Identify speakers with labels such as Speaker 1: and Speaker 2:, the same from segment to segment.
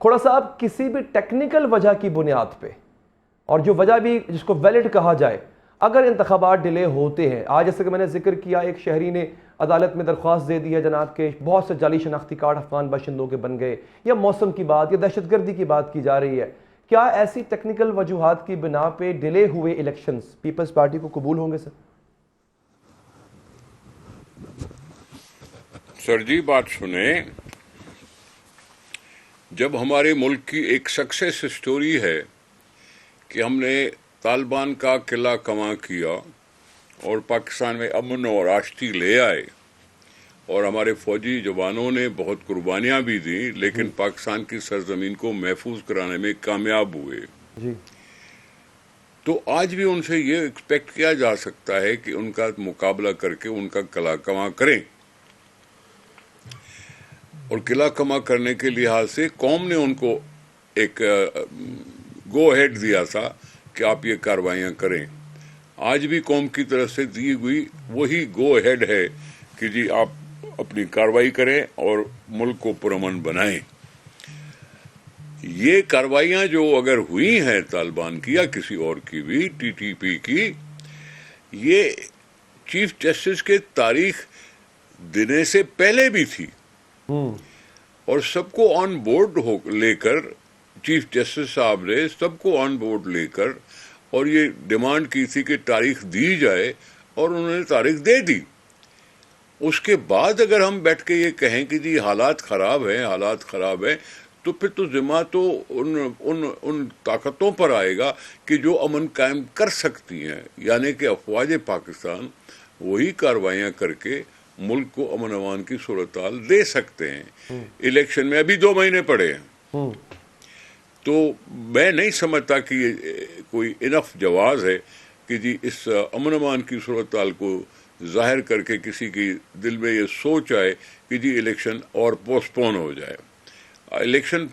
Speaker 1: کھوڑا صاحب کسی بھی ٹیکنیکل وجہ کی بنیاد پہ اور جو وجہ بھی جس کو ویلڈ کہا جائے اگر انتخابات ڈیلے ہوتے ہیں، آج جیسے کہ میں نے ذکر کیا ایک شہری نے عدالت میں درخواست دے دی ہے جناب کہ بہت سے جعلی شناختی کارڈ افغان باشندوں کے بن گئے، یا موسم کی بات یا دہشت گردی کی بات کی جا رہی ہے، کیا ایسی ٹیکنیکل وجوہات کی بنا پہ ڈیلے ہوئے الیکشنز پیپلز پارٹی کو قبول ہوں گے سر؟
Speaker 2: سر جی بات سنیں، جب ہمارے ملک کی ایک سکسیس سٹوری ہے کہ ہم نے طالبان کا قلعہ کماں کیا اور پاکستان میں امن اور آشتی لے آئے، اور ہمارے فوجی جوانوں نے بہت قربانیاں بھی دیں لیکن پاکستان کی سرزمین کو محفوظ کرانے میں کامیاب ہوئے،
Speaker 1: جی
Speaker 2: تو آج بھی ان سے یہ ایکسپیکٹ کیا جا سکتا ہے کہ ان کا مقابلہ کر کے ان کا قلعہ کماں کریں، اور قلعہ کماں کرنے کے لحاظ سے قوم نے ان کو ایک گو ہیڈ دیا تھا کہ آپ یہ کاروائیاں کریں۔ آج بھی قوم کی طرف سے دی ہوئی وہی گو ہیڈ ہے کہ جی آپ اپنی کاروائی کریں اور ملک کو پرامن بنائیں۔ یہ کاروائیاں جو اگر ہوئی ہیں طالبان کی یا کسی اور کی بھی، ٹی ٹی پی کی، یہ چیف جسٹس کے تاریخ دینے سے پہلے بھی تھی، اور سب کو آن بورڈ لے کر چیف جسٹس صاحب نے سب کو آن بورڈ لے کر اور یہ ڈیمانڈ کی تھی کہ تاریخ دی جائے، اور انہوں نے تاریخ دے دی۔ اس کے بعد اگر ہم بیٹھ کے یہ کہیں کہ جی حالات خراب ہیں، تو پھر تو ذمہ تو ان طاقتوں پر آئے گا کہ جو امن قائم کر سکتی ہیں، یعنی کہ افواج پاکستان وہی کاروائیاں کر کے ملک کو امن امان کی صورتحال دے سکتے ہیں۔ الیکشن میں ابھی 2 مہینے پڑے ہیں، تو میں نہیں سمجھتا کہ یہ کوئی انف جواز ہے کہ جی اس امن امان کی صورتحال کو ظاہر کر کے کسی کی دل میں یہ سوچ آئے کہ جی الیکشن اور پوسٹ پون ہو جائے۔ الیکشن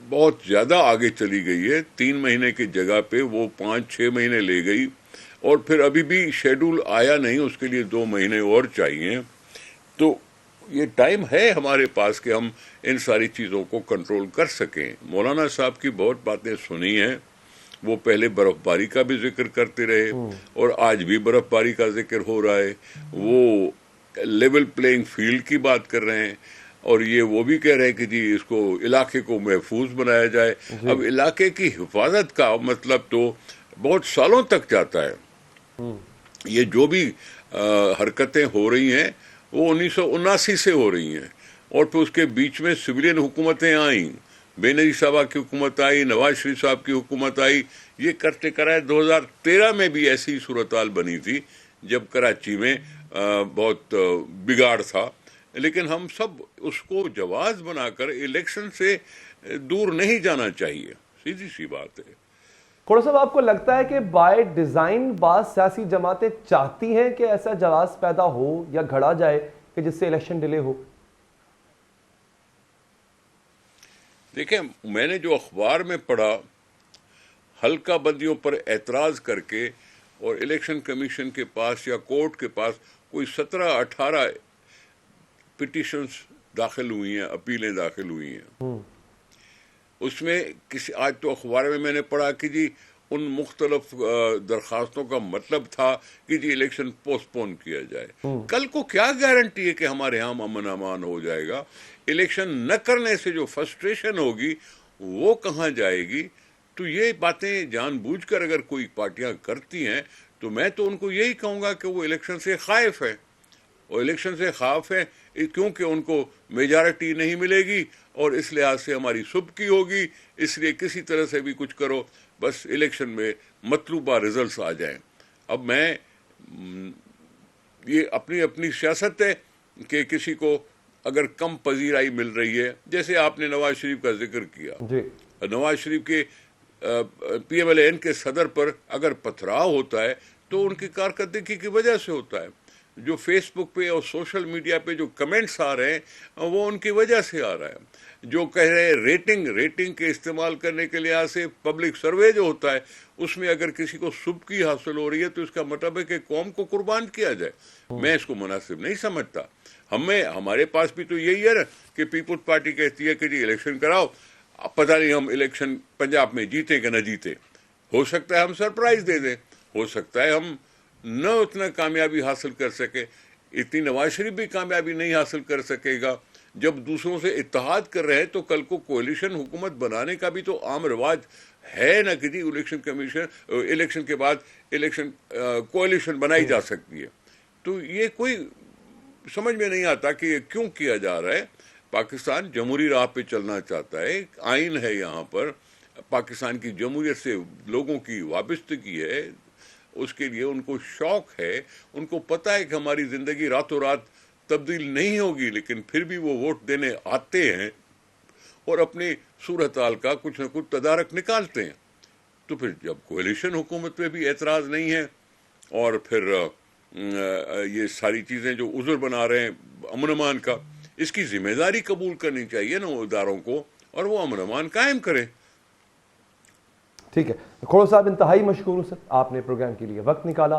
Speaker 2: بہت زیادہ آگے چلی گئی ہے، 3 مہینے کی جگہ پہ وہ 5-6 مہینے لے گئی، اور پھر ابھی بھی شیڈول آیا نہیں، اس کے لیے 2 مہینے اور چاہیے۔ تو یہ ٹائم ہے ہمارے پاس کہ ہم ان ساری چیزوں کو کنٹرول کر سکیں۔ مولانا صاحب کی بہت باتیں سنی ہیں، وہ پہلے برف باری کا بھی ذکر کرتے رہے اور آج بھی برف باری کا ذکر ہو رہا ہے، وہ لیول پلینگ فیلڈ کی بات کر رہے ہیں، اور یہ وہ بھی کہہ رہے ہیں کہ جی اس کو علاقے کو محفوظ بنایا جائے۔ اب علاقے کی حفاظت کا مطلب تو بہت سالوں تک جاتا ہے۔ یہ جو بھی حرکتیں ہو رہی ہیں وہ 1979 سے ہو رہی ہیں، اور پھر اس کے بیچ میں سویلین حکومتیں آئیں، بے نظیر صاحبہ کی حکومت آئی، نواز شریف صاحب کی حکومت آئی، یہ کرتے کرائے 2013 میں بھی ایسی صورتحال بنی تھی جب کراچی میں بہت بگاڑ تھا، لیکن ہم سب اس کو جواز بنا کر الیکشن سے دور نہیں جانا چاہیے، سیدھی سی بات ہے۔
Speaker 1: کھوڑا صاحب آپ کو لگتا ہے کہ بائی ڈیزائن بعض سیاسی جماعتیں چاہتی ہیں کہ ایسا جواز پیدا ہو یا گھڑا جائے کہ جس سے الیکشن ڈیلے ہو؟
Speaker 2: دیکھیں، میں نے جو اخبار میں پڑھا، حلقہ بندیوں پر اعتراض کر کے اور الیکشن کمیشن کے پاس یا کورٹ کے پاس کوئی 17-18 پٹیشنز داخل ہوئی ہیں، اپیلیں داخل ہوئی ہیں۔ اس میں آج تو اخبار میں نے پڑھا کہ جی ان مختلف درخواستوں کا مطلب تھا کہ جی الیکشن پوسٹ پون کیا جائے۔ کل کو کیا گارنٹی ہے کہ ہمارے ہاں امن امان ہو جائے گا؟ الیکشن نہ کرنے سے جو فرسٹریشن ہوگی وہ کہاں جائے گی؟ تو یہ باتیں جان بوجھ کر اگر کوئی پارٹیاں کرتی ہیں تو میں تو ان کو یہی کہوں گا کہ وہ الیکشن سے خائف ہے، اور الیکشن سے خائف ہے کیونکہ ان کو میجارٹی نہیں ملے گی، اور اس لحاظ سے ہماری سبکی ہوگی، اس لیے کسی طرح سے بھی کچھ کرو، بس الیکشن میں مطلوبہ ریزلٹس آ جائیں۔ اب میں یہ اپنی سیاست ہے کہ کسی کو اگر کم پذیرائی مل رہی ہے، جیسے آپ نے نواز شریف کا ذکر کیا، نواز شریف کے پی ایم ایل این کے صدر پر اگر پتھراؤ ہوتا ہے تو ان کی کارکردگی کی وجہ سے ہوتا ہے، جو فیس بک پہ اور سوشل میڈیا پہ جو کمنٹس آ رہے ہیں وہ ان کی وجہ سے آ رہا ہے، جو کہہ رہے ہیں ریٹنگ کے استعمال کرنے کے لحاظ سے پبلک سروے جو ہوتا ہے اس میں اگر کسی کو سبکی حاصل ہو رہی ہے تو اس کا مطلب ہے کہ قوم کو قربان کیا جائے۔ میں اس کو مناسب نہیں سمجھتا۔ ہمارے پاس بھی تو یہی ہے نا کہ پیپلز پارٹی کہتی ہے کہ جی الیکشن کراؤ، اب پتہ نہیں ہم الیکشن پنجاب میں جیتے کہ نہ جیتے، ہو سکتا ہے ہم سرپرائز دے دیں، ہو سکتا ہے ہم نہ اتنا کامیابی حاصل کر سکے، اتنی نواز شریف بھی کامیابی نہیں حاصل کر سکے گا۔ جب دوسروں سے اتحاد کر رہے ہیں تو کل کو کولیشن حکومت بنانے کا بھی تو عام رواج ہے نا کہ جی الیکشن کے بعد کولیشن بنائی جا سکتی ہے۔ تو یہ کوئی سمجھ میں نہیں آتا کہ یہ کیوں کیا جا رہا ہے۔ پاکستان جمہوری راہ پہ چلنا چاہتا ہے، ایک آئین ہے یہاں پر، پاکستان کی جمہوریت سے لوگوں کی وابستگی ہے، اس کے لیے ان کو شوق ہے، ان کو پتہ ہے کہ ہماری زندگی راتوں رات تبدیل نہیں ہوگی، لیکن پھر بھی وہ ووٹ دینے آتے ہیں اور اپنی صورتحال کا کچھ نہ کچھ تدارک نکالتے ہیں۔ تو پھر جب کولیشن حکومت پہ بھی اعتراض نہیں ہے اور پھر یہ ساری چیزیں جو عذر بنا رہے ہیں امن امان کا، اس کی ذمہ داری قبول کرنی چاہیے نا اداروں کو، اور وہ امن امان قائم کریں۔
Speaker 1: ٹھیک ہے، کھوڑ صاحب انتہائی مشکور ہوں سر، آپ نے پروگرام کے لیے وقت نکالا۔